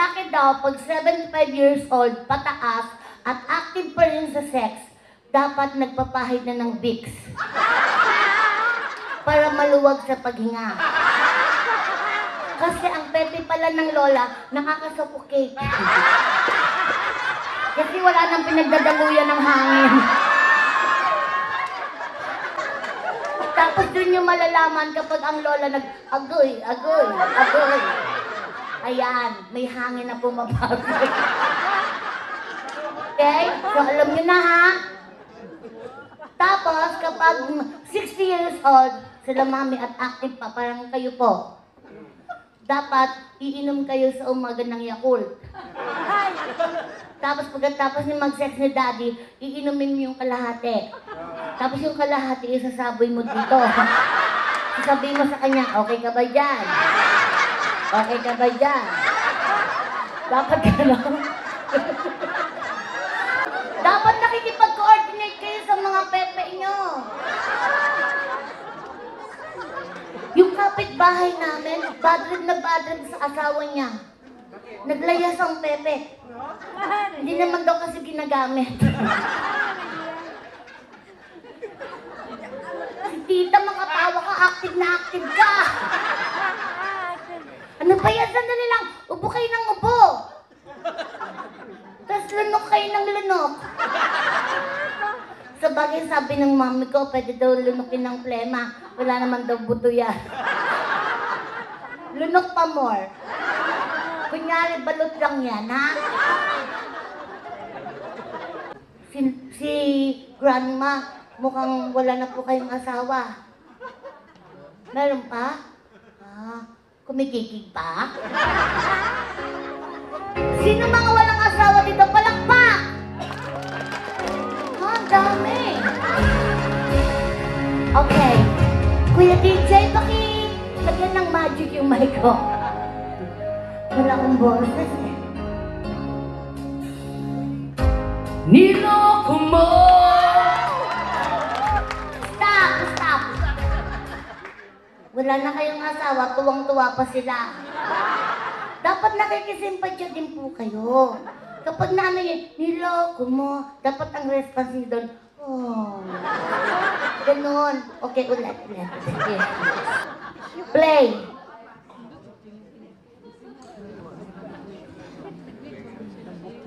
lalaki daw, pag 75 years old, pataas, at active pa rin sa sex, dapat nagpapahid na ng Vicks. Para maluwag sa paghinga. Kasi ang pepe pala ng lola, nakakasuffocate. Kasi wala nang pinagdadamuyan ng hangin. Tapos dun yung malalaman kapag ang lola nag-agoy, agoy, agoy. Ayan, may hangin na pumapasok. Okay? So alam nyo na ha? Tapos kapag 60 years old, sila mami at active pa, parang kayo po. Dapat iinom kayo sa umaga ng Yakult. Tapos pagkatapos ni mag-sex ni daddy, iinumin mo yung kalahati. Tapos yung kalahati, isasaboy mo dito. Sasabihin mo sa kanya, okay ka ba dyan? Okay ka ba dyan? Dapat gano'n. Dapat nakikipag-coordinate kayo sa mga pepe nyo. Yung kapitbahay namin, badrid na badrid sa asawa niya. Naglayas ang pepe. Hindi naman daw kasi ginagamit. Si tita, makatawa ka, active na active ka. Ano ba yan? Sandali lang. Upo kayo ng upo. Tapos lunok kayo ng lunok. Sa bagay, sabi ng mami ko, pwede daw lunokin ng plema. Wala naman daw buto yan. Lunok pa more. Kunyari, balot lang yan, ha? Si grandma, mukhang wala na po kayong asawa. Meron pa? Kumikikig pa? Sino mga walang asawa dito? Palakpak! Ang dami! Okay. Kuya DJ, lagyan ng magic yung mic ko. Wala akong boses eh. Niloko mo! Stop! Wala na kayong asawa, tuwang-tuwa pa sila. Dapat nakikisimpatya din po kayo. Kapag na ano yun, niloko mo, dapat ang response nyo doon, oh. Ganon. Okay, ulit. Sige. Play.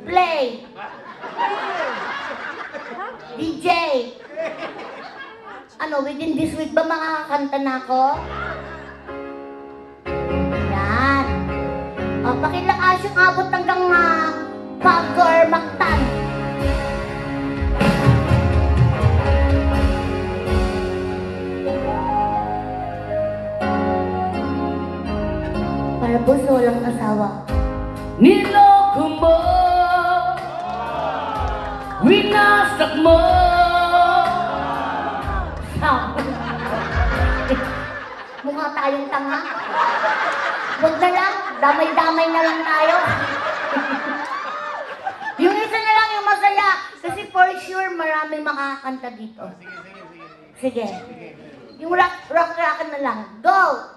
Play. DJ. Ano, within this week ba makakakanta na ako? Yan. O, pakilakas yung abot hanggang Pagor Mactan. Para po sa walang asawa. Niloko mo, winasak mo. Mukha tayong tanga. Huwag na lang, damay-damay na lang tayo. Yung isa na lang yung masaya. Kasi for sure, maraming makakanta dito. Sige. Yung rock na lang. Go!